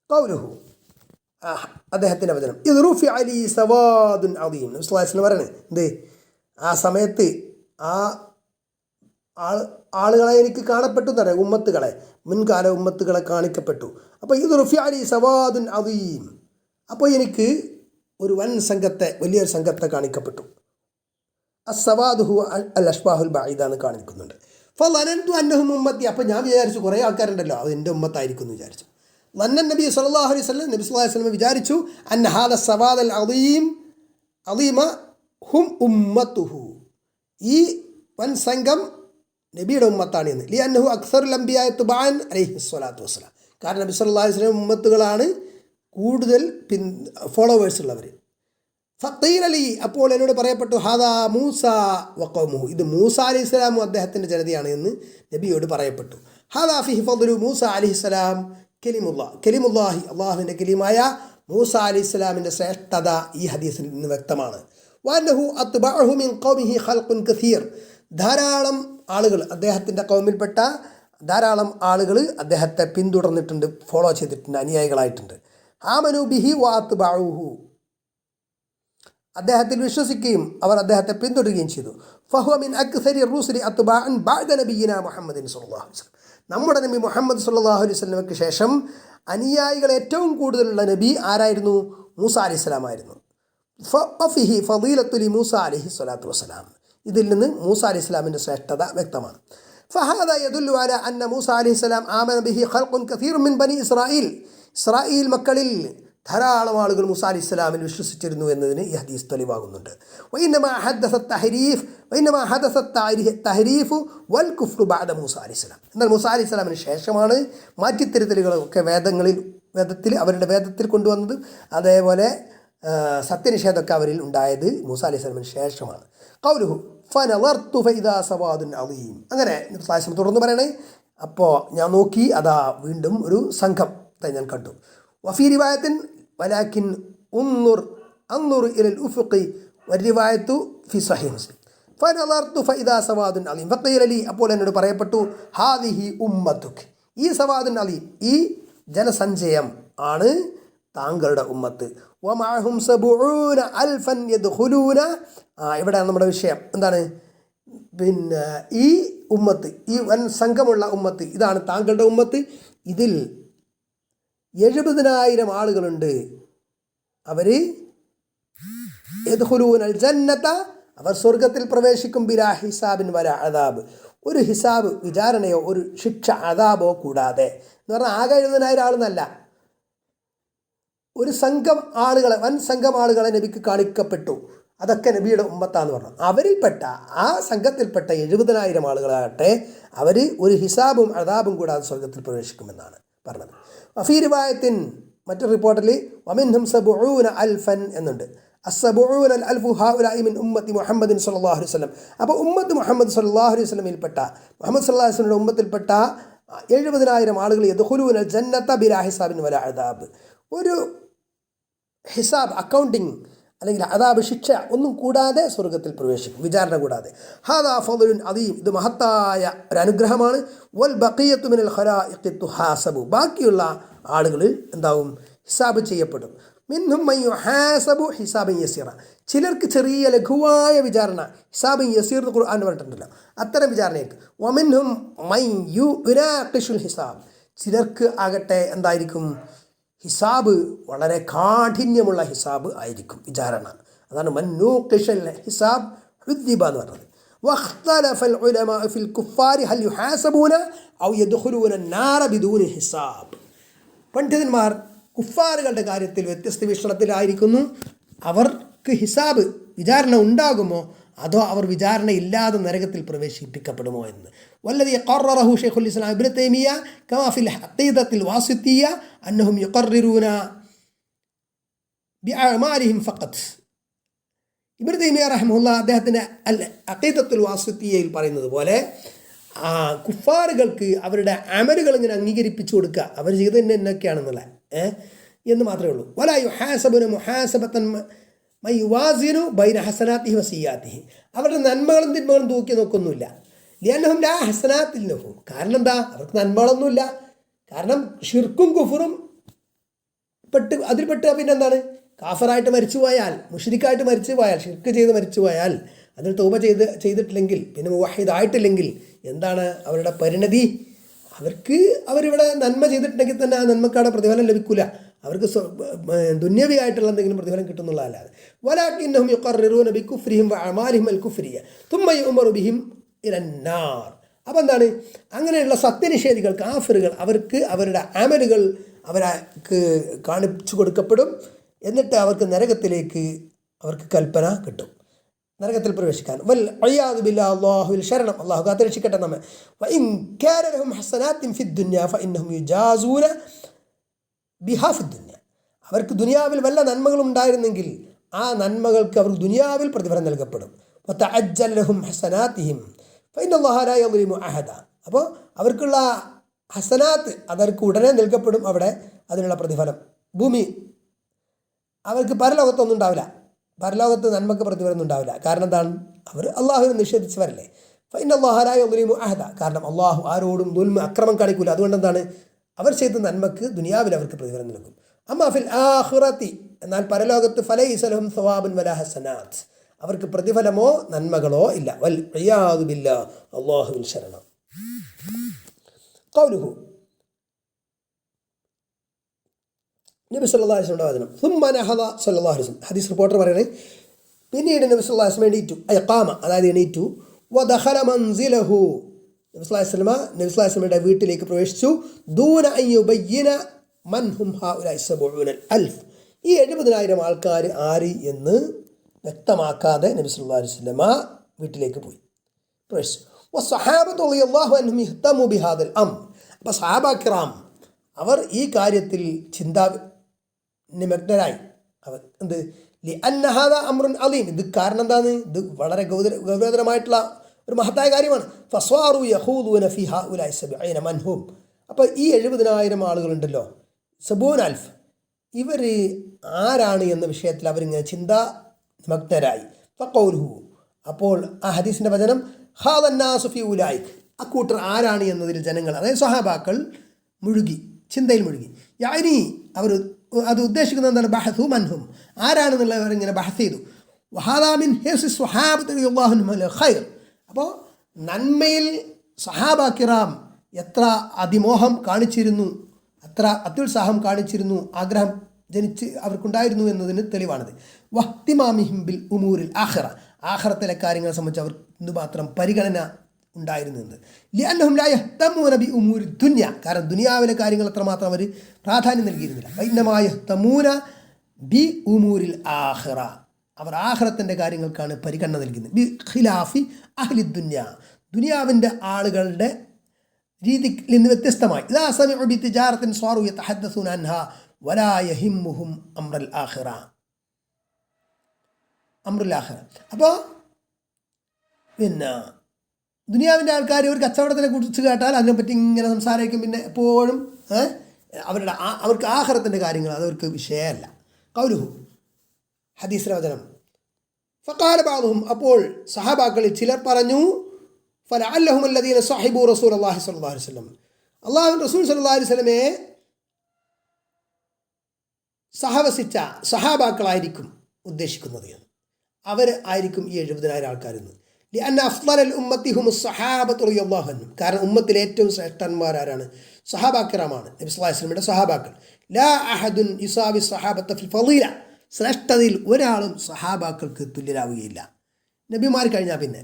ഖൗലുഹു, അദ്ദേഹത്തിൻ്റെ വചനം, ഇത് റുഫി അലി സവാദുൻ അദീം. നബി സല്ലല്ലാഹു അലൈഹി വസല്ലം പറയുന്നത് എന്ത്? ആ സമയത്ത് ആ ആളുകളെ എനിക്ക് കാണപ്പെട്ടു എന്ന് പറയാം, ഉമ്മത്തുകളെ, മുൻകാല ഉമ്മത്തുകളെ കാണിക്കപ്പെട്ടു. അപ്പോൾ ഇത് റുഫി അലി സവാദുൻ അദീം, അപ്പോൾ എനിക്ക് ഒരു വലിയൊരു സംഘത്തെ കാണിക്കപ്പെട്ടു. അസ്സവാദു ഹുവ അൽ അഷ്ബാഹുൽ ബഈദ എന്ന് കാണിക്കുന്നുണ്ട്. ഫളനന്തു അന്നഹും ഉമ്മത്തി, അപ്പോൾ ഞാൻ വിചാരിച്ചു കുറേ ആൾക്കാരുണ്ടല്ലോ അത് എൻ്റെ ഉമ്മത്തായിരിക്കും എന്ന് വിചാരിച്ചു. ലന്നൻ നബി സല്ലല്ലാഹു അലൈഹി വസല്ലം വിചാരിച്ചു അന്ന ഹാദ സവാദ് അൽ അദീമ ഹും ഉമ്മത്തുഹു, ഈ വൻ സംഘം നബിയുടെ ഉമ്മത്താണ് എന്ന്. ലി അന്നഹു അക്സറുൽ അംബിയാ തുബാൻ അലൈഹി സ്വലാത്തു വസ്സലാം, കാരണം നബി സല്ലല്ലാഹു അലൈഹി വസല്ലം ഉമ്മത്തുകളാണ് കൂടുതൽ ഫോളോവേഴ്സ് ഉള്ളവർ. ഫഖീല ലി, അപ്പോൾ എന്നോട് പറയപ്പെട്ടു, ഹാദാ മൂസ വഖൗമുഹു, ഇത് മൂസ അലൈഹിസ്സലാമും അദ്ദേഹത്തിൻ്റെ ജനതയാണ് എന്ന് നബിയോട് പറയപ്പെട്ടു. ഹാദാ ഫിഹി ഫദ്ലു മൂസ അലൈഹിസ്സലാം കലിമുല്ലാഹി, അള്ളാഹുവിൻ്റെ കലീമായ മൂസ അലൈഹിസ്സലാമിൻ്റെ ശ്രേഷ്ഠത ഈ ഹദീസിൽ നിന്ന് വ്യക്തമാണ്. വഅന്നഹു അത്ബഅഹു മിൻ ഖൗമിഹി ഖൽഖുൻ കസീർ, ധാരാളം ആളുകൾ, അദ്ദേഹത്തിൻ്റെ കൗമിൽപ്പെട്ട ധാരാളം ആളുകൾ അദ്ദേഹത്തെ പിന്തുടർന്നിട്ടുണ്ട്, ഫോളോ ചെയ്തിട്ടുണ്ട്, അനുയായികളായിട്ടുണ്ട്. ആമനു ബിഹി വഅത്ബഅഹു, അദ്ദേഹത്തിൽ വിശ്വസിക്കുകയും അവർ അദ്ദേഹത്തെ പിന്തുടരുകയും ചെയ്തു. ഫഹുവ മിൻ അക്സരി റുസുലി അത്ബഅൻ ബഅദ നബിയിന മുഹമ്മദിൻ സ്വല്ലല്ലാഹു അലൈഹി വസല്ലം, നമ്മുടെ നബി മുഹമ്മദ് സ്വല്ലല്ലാഹു അലൈഹി വസല്ലമയ്ക്ക് ശേഷം അനുയായികൾ ഏറ്റവും കൂടുതലുള്ള നബി ആരായിരുന്നു? മൂസ അലൈഹിസ്സലാം ആയിരുന്നു. ഫഫിഹി ഫളീലത്തു ലി മൂസ അലൈഹി സ്വലാത്തു വസ്സലാം, ഇതിൽ നിന്ന് മൂസ അലൈഹിസ്സലാമിൻ്റെ ശ്രേഷ്ഠത വ്യക്തമാണ്. ഫഹാദ യദുല്ലു അല അന്ന മൂസ അലൈഹിസ്സലാം ആമന ബിഹി ഖൽഖുൻ കസീറുൻ മിൻ ബനി ഇസ്രായേൽ മക്കളിൽ ധാരാളം ആളുകൾ മൂസ അലൈഹിസ്സലാമിൽ വിശ്വസിച്ചിരുന്നു എന്നതിന് ഈ ഹദീസ് തെളിവാകുന്നുണ്ട്. വഇന്നമാ ഹദസ തഹരീഫ് വൽ കുഫ്റു ബഅദ മൂസ അലൈഹിസ്സലാം, എന്നാൽ മൂസ അലൈഹിസ്സലാമിന് ശേഷമാണ് മാറ്റിത്തിരുത്തലുകളൊക്കെ വേദത്തിൽ അവരുടെ വേദത്തിൽ കൊണ്ടുവന്നത്. അതേപോലെ സത്യനിഷേധമൊക്കെ അവരിൽ ഉണ്ടായത് മൂസ അലൈഹിസ്സലാമിന് ശേഷമാണ്. ഖൗലുഹു ഫനളർതു ഫഇദാ സവാദുൻ അദീം, അങ്ങനെ തുടർന്ന് പറയണേ, അപ്പോൾ ഞാൻ നോക്കി, അതാ വീണ്ടും ഒരു സംഘത്തെ ഞാൻ കണ്ടു. വഫീ റിവായത്തിൻ വലാകിൻ അൻദുർ ഇലൽ ഉഫുഖി വരിവായത്തു ഫി സ്വഹീഹ് മുസ്ലിം. ഫനളർതു ഫഇദാ സവാദുൻ അദീം ഫഖീല ലി, അപ്പോൾ എന്നോട് പറയപ്പെട്ടു, ഹാദിഹി ഉമ്മത്തുക്, ഈ സവാദുൻ അദീം, ഈ ജനസഞ്ചയം ആണ് താങ്കളുടെ ഉമ്മത്ത്. വമഅഹും സബഊന അൽഫൻ യദ്ഖുലൂന, ഇവിടെയാണ് നമ്മുടെ വിഷയം. എന്താണ്? പിന്നെ ഈ ഉമ്മത്ത്, ഈ വൻ സംഘമുള്ള ഉമ്മത്ത്, ഇതാണ് താങ്കളുടെ ഉമ്മത്ത്. ഇതിൽ 70,000 ആളുകളുണ്ട്. അവർ യദ്ഖുലൂനൽ ജന്നത, അവർ സ്വർഗത്തിൽ പ്രവേശിക്കും ബിലാ ഹിസാബിൻ വലാ അദാബ്, ഒരു ഹിസാബ് വിചാരണയോ ഒരു ശിക്ഷ അദാബോ കൂടാതെ. എന്ന് പറഞ്ഞാൽ ആകെ 70,000 ആളെന്നല്ല, ഒരു സംഘം ആളുകളെ, വൻ സംഘം ആളുകളെ നബിക്ക് കാണിക്കപ്പെട്ടു. അതൊക്കെ നബിയുടെ ഉമ്മത്താന്ന് പറഞ്ഞു. അവരിൽപ്പെട്ട ആ സംഘത്തിൽപ്പെട്ട 70,000 ആളുകളാകട്ടെ അവർ ഒരു ഹിസാബും അദാബും കൂടാതെ സ്വർഗത്തിൽ പ്രവേശിക്കുമെന്നാണ് പറഞ്ഞത്. വഫീ റിവായത്തിൻ, മറ്റൊരു റിപ്പോർട്ടിൽ വമിൻഹും സബഊന അൽഫൻ എന്നുണ്ട്. അസ്സബഊന അൽഫു ഹൗലാഇ മിൻ ഉമ്മത്തി മുഹമ്മദിൻ സ്വല്ലല്ലാഹു അലൈഹി വസല്ലം. അപ്പോൾ ഉമ്മത്ത് മുഹമ്മദ് സ്വല്ലല്ലാഹു അലൈഹി വസല്ലമയിൽപ്പെട്ട, മുഹമ്മദ് സ്വല്ലല്ലാഹു അലൈഹി വസല്ലമയുടെ ഉമ്മത്തിൽപ്പെട്ട 70,000 ആളുകൾ യദ്ഖുലൂനൽ ജന്നത ബിലാ ഹിസാബിൻ വലാ അദാബ്, ഒരു ഹിസാബ്, അക്കൗണ്ടിങ് അല്ലെങ്കിൽ അദാബ്, ശിക്ഷ ഒന്നും കൂടാതെ സ്വർഗത്തിൽ പ്രവേശിക്കും, വിചാരണ കൂടാതെ. ഹാദാ ഫദ്ലുൻ അദീം, ഇത് മഹത്തായ ഒരു അനുഗ്രഹമാണ്. വൽ ബഖിയത്തു മിനൽ ഖലായിഖി തുഹാസബു, ബാക്കിയുള്ള ആളുകൾ എന്താവും, ഹിസാബ് ചെയ്യപ്പെടും. മിൻഹും മൻ യുഹാസബു ഹിസാബൻ യസീറ, ചിലർക്ക് ചെറിയ ലഘുവായ വിചാരണ, ഹിസാബൻ യസീർ എന്ന് ഖുർആൻ പറഞ്ഞിട്ടുണ്ടല്ലോ, അത്തരം വിചാരണയ്ക്ക്. വമിൻഹും മൻ യുനാഖിഷുൽ ഹിസാബ്, ചിലർക്ക് ആകട്ടെ എന്തായിരിക്കും, ഹിസാബ് വളരെ കാഠിന്യമുള്ള ഹിസാബ് ആയിരിക്കും, വിചാരണ. അതാണ് മന്നൂഖിഷൽ ഹിസാബ് ഉദ്ദിബ എന്ന് പറഞ്ഞത്. വഖ്തലഫൽ ഉലമാ ഫിൽ കുഫാരി ഹൽ യുഹാസബൂന ഔ യദ്ഖുലൂന നാറ ബിദൂനി ഹിസാബ്, പണ്ഡിതന്മാർ കുഫാറുകളുടെ കാര്യത്തിൽ വ്യത്യസ്ത വീക്ഷണത്തിലായിരിക്കുന്നു. അവർക്ക് ഹിസാബ്, വിചാരണ ഉണ്ടാകുമോ അതോ അവർ വിചാരണ ഇല്ലാതെ നരകത്തിൽ പ്രവേശിപ്പിക്കപ്പെടുമോ എന്ന്. വല്ലദീ ഖററഹു ശൈഖുൽ ഇസ്ലാം ഇബ്നു തൈമിയ്യ കമാ ഫിൽ അഖീദത്തിൽ വാസിത്തിയ്യ അന്നഹും യുഖററൂന ബിഅഅമാലിഹിം ഫഖത്ത്. ഇബ്നു തൈമിയ്യ റഹിമഹുല്ലാഹ് അദ്ദേഹത്തിൻ്റെ അൽ അഖീദത്തുൽ വാസിത്തിയ്യയിൽ പറയുന്നത് പോലെ കുഫാറുകൾക്ക് അവരുടെ അമലുകൾ ഇങ്ങനെ അംഗീകരിപ്പിച്ചു കൊടുക്കുക, അവർ ചെയ്തത് എന്നൊക്കെയാണെന്നുള്ള എന്ന് മാത്രമേ ഉള്ളൂ. വലാ യുഹാസബുന മുഹാസബത്തൻ മയുവാസിനു ബൈന ഹസനാത്തിഹി വസിയാത്തിഹി, അവരുടെ നന്മകളും തിന്മകളും തൂക്കി നോക്കൊന്നുമില്ല. ലിയന്നഹും ലാ ഹസനാത്തിൽ ലഹും, കാരണം എന്താ, അവർക്ക് നന്മകളൊന്നുമില്ല. കാരണം ഷിർക്കും കുഫറും അതിൽപ്പെട്ട് പിന്നെന്താണ്, കാഫറായിട്ട് മരിച്ചു പോയാൽ, മുശ്രിക്കായിട്ട് മരിച്ചു പോയാൽ, ഷിർക്ക് ചെയ്ത് മരിച്ചു പോയാൽ, അതിൽ തൗബ ചെയ്തിട്ടില്ലെങ്കിൽ, പിന്നെ മുവഹിദായിട്ടില്ലെങ്കിൽ എന്താണ് അവരുടെ പരിണതി? അവരിവിടെ നന്മ ചെയ്തിട്ടുണ്ടെങ്കിൽ തന്നെ ആ നന്മക്കാടെ പ്രതിഫലം ലഭിക്കില്ല, അവർക്ക് ദുന്യവിയായിട്ടുള്ള എന്തെങ്കിലും പ്രതിഫലം കിട്ടുന്നുള്ളതല്ലാതെ. വലാകിന്നഹും യുഖററൂന ബികുഫ്രിഹിം വഅമാലിഹിം അൽ കുഫ്രിയ തുമ്മ യുഅമറു ബിഹിം ഇലന്നാർ. അപ്പോൾ എന്താണ്, അങ്ങനെയുള്ള സത്യനിഷേധികൾ, കാഫിറുകൾ, അവർക്ക് അവരുടെ അമലുകൾ അവർക്ക് കാണിച്ചു കൊടുക്കപ്പെടും. എന്നിട്ട് അവർക്ക് നരകത്തിലേക്ക് അവർക്ക് കൽപ്പന കിട്ടും, നരകത്തിൽ പ്രവേശിക്കാൻ. വൽ അയ്യാദു ബില്ലാഹ്, അല്ലാഹുവിൽ ശരണം, അല്ലാഹു കാത്തുരക്ഷിക്കട്ടെ നമ്മെ. വഇൻ കാന ലഹും ഹസനാത്തിൻ ഫിദ് ദുനിയ ഫഇന്നഹും യുജാസൂന ബിഹാ ഫിദ് ദുനിയ, അവർക്ക് ദുനിയാവിൽ വല്ല നന്മകളും ഉണ്ടായിരുന്നെങ്കിൽ ആ നന്മകൾക്ക് അവർക്ക് ദുനിയാവിൽ പ്രതിഫലം നൽകപ്പെടും. വതഅജ്ജല ലഹും ഹസനാതിഹിം ഫഇന്നല്ലാഹ ലാ യദ്ലിമു അഹദ, അപ്പോൾ അവർക്കുള്ള ഹസനാത്ത് അവർക്ക് ഉടനെ നൽകപ്പെടും, അവിടെ അതിനുള്ള പ്രതിഫലം. ഭൂമി അവർക്ക് പരലോകത്തൊന്നും ഉണ്ടാവില്ല, പരലോകത്ത് നന്മക്ക് പ്രതിഫലം ഉണ്ടാവില്ല. കാരണം എന്താണ്, അവർ അള്ളാഹുവിനെ നിഷേധിച്ചവരല്ലേ. ഫഇന്നല്ലാഹ ലാ യദ്ലിമു അഹദ, കാരണം അള്ളാഹു ആരോടും ദുൽമ, അക്രമം കാണിക്കൂല. അതുകൊണ്ട് എന്താണ്, അവർ ചെയ്ത നന്മക്ക് ദുനിയാവിൽ അവർക്ക് പ്രതിഫലം നൽകും. അമ്മാ ഫിൽ ആഖിറതി, എന്നാൽ പരലോകത്ത് ഫലൈസ ലഹും സവാബുൻ വലാ ഹസനാത്ത്, അവർക്ക് പ്രതിഫലമോ നന്മകളോ ഇല്ല. വൽ ഇയാദു ബില്ലാഹ്, അല്ലാഹുവിൽ ശരണം. ഖൗലുഹു, നബി സല്ലല്ലാഹു അലൈഹി വസല്ലം വചനം. സുമ്മ നഹദ സല്ലല്ലാഹു അലൈഹി വസല്ലം, ഹദീസ് റിപ്പോർട്ടർ പറയണേ, പിന്നീട് നബി സല്ലല്ലാഹു അലൈഹി വസല്ലം എണീറ്റു, അയഖാമ, അതായത് എണീറ്റു. വദഖല മൻസിലഹു, നബി സല്ലല്ലാഹു അലൈഹി വസല്ലമയുടെ വീട്ടിലേക്ക് പ്രവേശിച്ചു. ദൂന അൻ യുബയ്യിന മൻ ഹും ഹൗലാഇ സബഊന അൽഫ്, ഈ 70,000 ആൾക്കാർ ആര് എന്ന് വ്യക്തമാക്കാതെ നബി സല്ലല്ലാഹു അലൈഹി വസല്ലമ വീട്ടിലേക്ക് പോയി, പ്രവേശിച്ചു. വസ്സഹാബത്തു റളിയല്ലാഹു അൻഹും ഇഹ്തമു ബിഹാദൽ അംർ, അപ്പോൾ സഹാബ കിറാം അവർ ഈ കാര്യത്തിൽ നിമഗ്നരായി. അവർ എന്ത്, ലിഅന്ന ഹാദാ അംറുൻ അലീം, ഇത് കാരണം എന്താണ്, ഇത് വളരെ ഗൗരവതരമായിട്ടുള്ള ഒരു മഹത്തായ കാര്യമാണ്. ഫസ്വാറു യഖൂദൂന ഫീ ഹൗലാഇ സബഈന മൻഹും, അപ്പോൾ ഈ 70,000 ആളുകളുണ്ടല്ലോ, സബൂൻ അൽഫ്, ഇവർ ആരാണ് എന്ന വിഷയത്തിൽ അവരിങ്ങനെ നിമഗ്നരായി. ഫഖൗലുഹു, അപ്പോൾ ആ ഹദീസിൻ്റെ വചനം, ഹാദന്നാസു ഫീ ഉലൈക്, അക്കൂട്ടർ ആരാണ് എന്നതിൽ ജനങ്ങൾ, അതായത് സ്വഹാബാക്കൾ മുഴുകി, ചിന്തയിൽ മുഴുകി. യാനി, അവർ അത് ഉദ്ദേശിക്കുന്നത് എന്താണ്, ബഹസു മൻഹും, ആരാണെന്നുള്ളവർ ഇങ്ങനെ ബഹസ് ചെയ്തു. വഹാദാ മിൻ ഹിർസി സ്വഹാബത്തി റളിയല്ലാഹു അൻഹും അൽ ഖൈർ, അപ്പോൾ നന്മയിൽ സഹാബ കിറാം എത്ര അതിമോഹം കാണിച്ചിരുന്നു, അത്ര അത്യുത്സാഹം കാണിച്ചിരുന്നു, ആഗ്രഹം അവർക്കുണ്ടായിരുന്നു എന്നതിന് തെളിവാണത്. വഹ്തിമാമിഹിം ബിൽ ഉമൂരിൽ ആഖിറ, ആഖിറത്തിലെ കാര്യങ്ങളെ സംബന്ധിച്ച് അവർ എന്തുമാത്രം പരിഗണന ഉണ്ടായിരുന്നു എന്ന്. ലിഅന്നഹും ലാ യഹ്തമൂന ബി ഉമൂരി ദുനിയ, കാരണം ദുനിയാവിലെ കാര്യങ്ങൾ അത്രമാത്രം അവർ പ്രാധാന്യം നൽകിയിരുന്നില്ല. വഇന്നമാ യഹ്തമൂന ബി ഉമൂരിൽ ആഖിറ, അവർ ആഖിറത്തിൻ്റെ കാര്യങ്ങൾക്കാണ് പരിഗണന നൽകുന്നത്. ബി ഖിലാഫി അഹ്ലി ദുനിയ, ദുനിയാവിൻ്റെ ആളുകളുടെ രീതിയിൽ നിന്ന് വ്യത്യസ്തമായി. ഇദാ സമിഉ ബി തിജാറത്തിൻ സ്വാറു യതഹദ്ദസൂന അൻഹാ വലാ യഹിമ്മുഹും അംറുൽ ആഖിറ. അപ്പോൾ പിന്നെ ദുനിയാവിൻ്റെ ആൾക്കാർ ഒരു കച്ചവടത്തിനെ കുറിച്ച് കേട്ടാൽ അതിനെപ്പറ്റി ഇങ്ങനെ സംസാരിക്കും. പിന്നെ എപ്പോഴും അവർക്ക് ആഖിറത്തിൻ്റെ കാര്യങ്ങൾ അതവർക്ക് വിഷയമല്ല. ഖൗലുഹു, ഹദീസിലെ വചനം. ഫഖാല ബഅദുഹും, അപ്പോൾ സഹാബാക്കളിൽ ചിലർ പറഞ്ഞു, ഫലഅല്ലഹും അല്ലദീന സഹിബു റസൂലുള്ളാഹി സ്വല്ലല്ലാഹു അലൈഹി വസല്ലം, അല്ലാഹുവിൻ്റെ റസൂൽ സ്വല്ലല്ലാഹു അലൈഹി വസല്ലമയെ സഹവസിച്ച സഹാബാക്കളായിരിക്കും ഉദ്ദേശിക്കുന്നത് എന്ന്. അവർ ആയിരിക്കും ഈ 70,000 ആൾക്കാരെന്ന്. ലിഅന്ന അഫ്ളൽ ഉമ്മത്തി ഹുമുസ് സഹാബത്തു റളിയല്ലാഹു അൻഹും, കാരണം ഉമ്മത്തിലെ ഏറ്റവും ശ്രേഷ്ഠന്മാരാരാണ്? സഹാബാക്കിറാമാണ്, നബി സ്വല്ലല്ലാഹു അലൈഹി വസല്ലമയുടെ സഹാബാക്കൾ. ലാ അഹദുൻ യുസാവി സഹാബത്ത ഫിൽ ഫളീല, ശ്രേഷ്ഠതയിൽ ഒരാളും സഹാബാക്കൾക്ക് തുല്യരാവുകയില്ല നബിമാർ കഴിഞ്ഞാൽ. പിന്നെ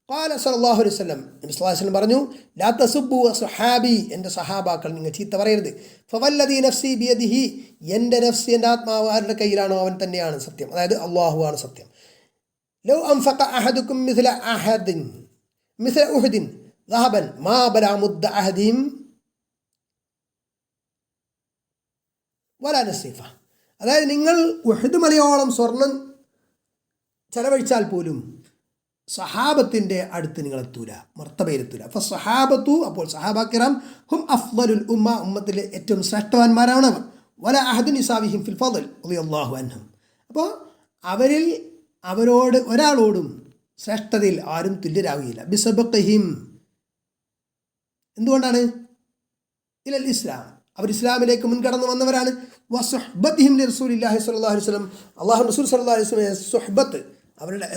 ഖാല സല്ലല്ലാഹു അലൈഹി വസല്ലം, നബി സ്വല്ലല്ലാഹു അലൈഹി വസല്ലം പറഞ്ഞു, ലാ തസുബ്ബു സ്വഹാബി, എൻ്റെ സഹാബാക്കൾ നിങ്ങൾ ചീത്ത പറയരുത്. ഫവല്ലദീ നഫ്സി ബിയദിഹി, എൻ്റെ നഫ്സ്, എൻ്റെ ആത്മാവ് ആരുടെ കയ്യിലാണോ അവൻ തന്നെയാണ് സത്യം, അതായത് അള്ളാഹുവാണ് സത്യം. ലൗ അൻഫഖ അഹദുക്കും മിസ്ല ഉഹദിൻ ദഹബൻ മാ ബലഅ മുദ്ദ അഹദിഹിം വലാ നസീഫ, അതായത് നിങ്ങൾ ഉഹദ് മലയോളം സ്വർണം ചെലവഴിച്ചാൽ പോലും സഹാബത്തിൻ്റെ അടുത്ത് നിങ്ങൾ എത്തൂല, മർത്തബയിലെത്തൂല. അപ്പോൾ സഹാബത്തു, അപ്പോൾ സഹാബാക്കിറാം ഹും അഫ്ളലുൽ ഉമ്മ, ഉമ്മത്തിലെ ഏറ്റവും ശ്രേഷ്ഠവാന്മാരാണ് അവർ. വല അഹദുൻ യുസാവിഹിം ഫിൽ ഫളൽ റളിയല്ലാഹു അൻഹും, അപ്പോൾ അവരിൽ അവരോട് ഒരാളോടും ശ്രേഷ്ഠതയിൽ ആരും തുല്യരാവുകയില്ല. ബിസബഖിഹിം, എന്തുകൊണ്ടാണ്? ഇലൽ ഇസ്ലാം, അവർ ഇസ്ലാമിലേക്ക് മുൻകടന്നു വന്നവരാണ്. വസുഹ്ബത്തിഹിം റസൂലില്ലാഹി സ്വല്ലല്ലാഹു അലൈഹി വസല്ലം, അല്ലാഹു റസൂൽ സ്വല്ലല്ലാഹു അലൈഹി വസല്ലം സുഹ്ബത്ത്, അവരുടെ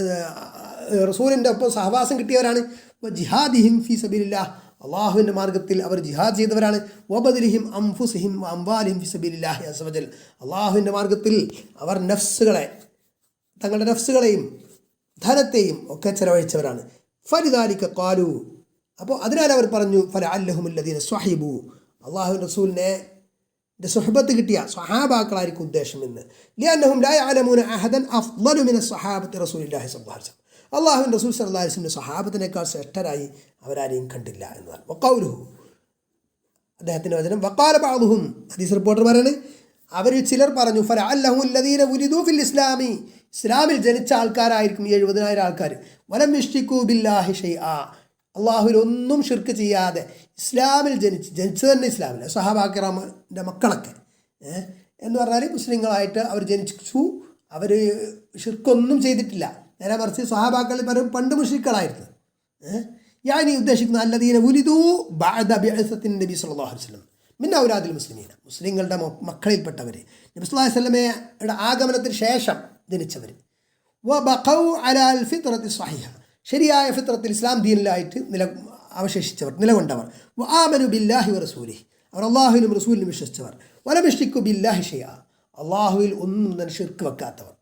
റസൂലിൻ്റെ ഒപ്പം സഹവാസം കിട്ടിയവരാണ്. ജിഹാദിഹിം ഫീ സബീലില്ലാഹ്, അള്ളാഹുവിൻ്റെ മാർഗ്ഗത്തിൽ അവർ ജിഹാദ് ചെയ്തവരാണ്. വബദലിഹിം അംഫുസിഹിം അംവാലിഹിം ഫീ സബീലില്ലാഹി അസ്സ വജൽ, അള്ളാഹുവിൻ്റെ മാർഗ്ഗത്തിൽ അവർ തങ്ങളുടെ നഫ്സുകളെയും ധനത്തെയും ഒക്കെ ചെലവഴിച്ചവരാണ്. ഫലിദാലിക ഖാലു, അപ്പോൾ അതിനാൽ അവർ പറഞ്ഞു, ഫലഅല്ലഹുമുല്ലദീന സ്വഹിബു, അള്ളാഹുവിൻ്റെ റസൂലിനെ സുഹബത്ത് കിട്ടിയ സ്വഹാബാക്കളായിരിക്കും ഉദ്ദേശം എന്ന്. ലിഅന്നഹും ലാ യഅലമൂന അഹദൻ അഫ്ളലു മിന സ്വഹാബത്തി റസൂലില്ലാഹി സ്വല്ലല്ലാഹു അലൈഹി വസല്ലം, അള്ളാഹുവിൻ്റെ റസൂൽ സ്വല്ലല്ലാഹു അലൈഹി വസല്ലം സ്വഹാബത്തിനേക്കാൾ ശ്രേഷ്ഠരായി അവരാരെയും കണ്ടില്ല എന്നതാണ്. വഖൗലുഹു, അദ്ദേഹത്തിൻ്റെ വചനം. വഖാല ബഅദുഹും, ഹദീസ് റിപ്പോർട്ടർ പറയാണ്, അവരിൽ ചിലർ പറഞ്ഞു, ഫലഅല്ലഹും അല്ലദീന വുലിദൂ ഫിൽ ഇസ്ലാമി, ഇസ്ലാമിൽ ജനിച്ച ആൾക്കാരായിരിക്കും ഈ 70,000 ആൾക്കാർ. വലം യുശ്രികൂ ബില്ലാഹി ഷൈആ, അള്ളാഹുവിൽ ഒന്നും ഷിർക്ക് ചെയ്യാതെ ഇസ്ലാമിൽ ജനിച്ചു തന്നെ ഇസ്ലാമിൽ, സഹാബാക്കിറാമിൻ്റെ മക്കളൊക്കെ എന്ന് പറഞ്ഞാൽ മുസ്ലിങ്ങളായിട്ട് അവർ ജനിച്ചു, അവർ ഷിർക്കൊന്നും ചെയ്തിട്ടില്ല. നേരെ മറിച്ച് സഹാബാക്കളിൽ പലരും പണ്ട് മുശ്രിക്കുകളായിരുന്നു. ഞാൻ ഈ ഉദ്ദേശിക്കുന്ന അല്ലദീന വുലിദൂ ബഅദ ബിഅസത്തിൻ നബി സ്വല്ലല്ലാഹു അലൈഹി വസല്ലം മിൻ ഔലാദിൽ മുസ്ലിമീന, മുസ്ലിങ്ങളുടെ മക്കളിൽപ്പെട്ടവർ, നബി സ്വല്ലല്ലാഹു അലൈഹി വസല്ലമയുടെ ആഗമനത്തിന് ശേഷം ജനിച്ചവർ. വബഖൗ അലൽ ഫിത്രത്തി സ്വഹീഹ, ശരിയായ ഫിത്രത്തിൽ ഇസ്ലാം ദീനിലായിട്ട് നിലകൊണ്ടവർ. വആമനു ബില്ലാഹി വറസൂലിഹി, അവർ അള്ളാഹുവിനും റസൂലിനും വിശ്വസിച്ചവർ. വലം യുശ്രികു ബില്ലാഹി ഷൈഅ, അള്ളാഹുവിൽ ഒന്നും തന്നെ ഷിർക്ക് വെക്കാത്തവർ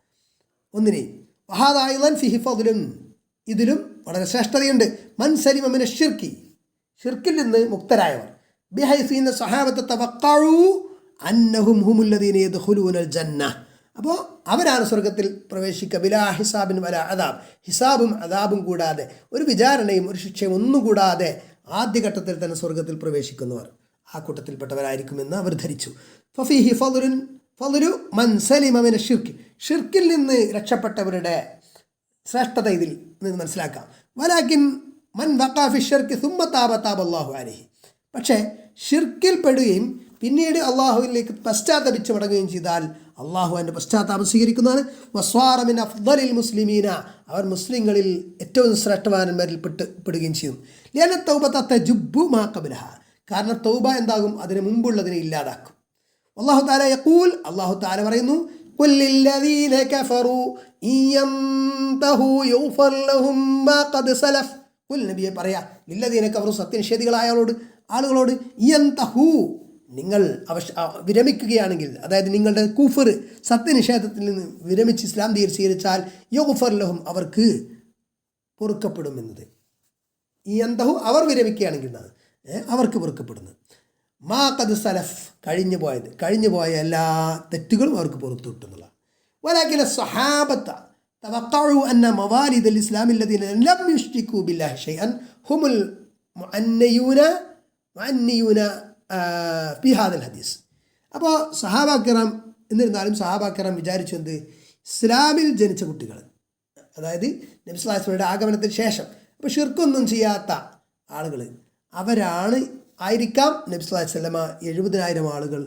ഒന്നിനെയും. വഹാദാ അയ്ളൻ ഫിഹി ഫദ്ലുൻ, ഇതിലും വളരെ ശ്രേഷ്ഠതയുണ്ട്. മൻ സലിമ മിന ഷിർക്കി, ഷിർക്കിൽ നിന്ന് മുക്തരായവർ. ബിഹൈസു ഇന്ന സഹാബത തവഖഉ അന്നഹും ഹുമുല്ലദീന യദ്ഖുലൂനൽ ജന്ന, അപ്പോൾ അവരാണ് സ്വർഗത്തിൽ പ്രവേശിക്കുക. ബിലാ ഹിസാബിൻ വലാ അദാബ്, ഹിസാബും അദാബും കൂടാതെ, ഒരു വിചാരണയും ഒരു ശിക്ഷയും ഒന്നും കൂടാതെ ആദ്യഘട്ടത്തിൽ തന്നെ സ്വർഗത്തിൽ പ്രവേശിക്കുന്നവർ ആ കൂട്ടത്തിൽപ്പെട്ടവരായിരിക്കുമെന്ന് അവർ ധരിച്ചു. ഫഫീഹി ഫളു മൻ സലിമ മിന ഷിർക്ക്, ഷിർക്കിൽ നിന്ന് രക്ഷപ്പെട്ടവരുടെ ശ്രേഷ്ഠത ഇതിൽ നിന്ന് മനസ്സിലാക്കാം. വലാകിൻ മൻ വഖഅ ഫി ഷിർക്ക് സുമ്മ താബ അല്ലാഹു അലൈഹി, പക്ഷേ ഷിർക്കിൽ പെടുകയും പിന്നീട് അള്ളാഹുവിലേക്ക് പശ്ചാത്തപിച്ച് മടങ്ങുകയും ചെയ്താൽ അള്ളാഹു അതിൻ്റെ പശ്ചാത്താപം സ്വീകരിക്കുന്നതാണ്. വസ്വാറ മിൻ അഫ്ളലിൽ മുസ്ലിമീന, അവർ മുസ്ലിങ്ങളിൽ ഏറ്റവും ശ്രേഷ്ഠവാന്മാരിൽ പെടുകയും ചെയ്യും. ലിഅന്ന തൗബത തജുബ്ബു മാ ഖബ്ലഹ, കാരണം തൗബ എന്താകും? അതിന് മുമ്പുള്ളതിനെ ഇല്ലാതാക്കും. അല്ലാഹു തആല യഖൂൽ, അല്ലാഹു തആല പറയുന്നു, ഖുൽ ലില്ലദീന കഫറു ഇയന്തഹു യുഗ്ഫർ ലഹും മാ ഖദ് സലഫ്, ഖുൽ നബിയെ പറയാ, ലില്ലദീന കഫറു, സത്യനിഷേധികളായ ആളുകളോട്, ഇയന്തഹു, നിങ്ങൾ വിരമിക്കുകയാണെങ്കിൽ, അതായത് നിങ്ങളുടെ കൂഫർ സത്യനിഷേധത്തിൽ നിന്ന് വിരമിച്ച് ഇസ്ലാം സ്വീകരിച്ചാൽ യുഗ്ഫർ ലഹും അവർക്ക് പൊറുക്കപ്പെടുമെന്നത്. ഈ അന്തഹു അവർ വിരമിക്കുകയാണെങ്കിൽ എന്നാണ് അവർക്ക് പൊറുക്കപ്പെടുന്നത്. മാ ഖദ് സലഫ് കഴിഞ്ഞു പോയ എല്ലാ തെറ്റുകളും അവർക്ക് പുറത്തു കിട്ടുന്നുള്ള. വലാകിന സ്വഹാബത്ത തവഖഉ അന്ന മവാലിദ് അൽ-ഇസ്ലാം الذين لم يشركوا بالله شيئا هم المعنيون في هذا الحديث. അപ്പോൾ സഹാബാക്കിറാം എന്നിരുന്നാലും സഹാബാക്കിറാം വിചാരിച്ചു എന്ത്, ഇസ്ലാമിൽ ജനിച്ച കുട്ടികൾ, അതായത് നബി സല്ലല്ലാഹു അലൈഹി വസല്ലമയുടെ ആഗമനത്തിന് ശേഷം അപ്പോൾ ഷിർക്കൊന്നും ചെയ്യാത്ത ആളുകൾ അവരാണ് ആയിരിക്കാം നബി സല്ലല്ലാഹു അലൈഹി വസല്ലമ 70,000 ആളുകൾ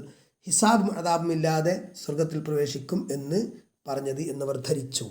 ഹിസാബും അദാബും ഇല്ലാതെ സ്വർഗത്തിൽ പ്രവേശിക്കും എന്ന് പറഞ്ഞത് എന്നവർ ധരിച്ചു.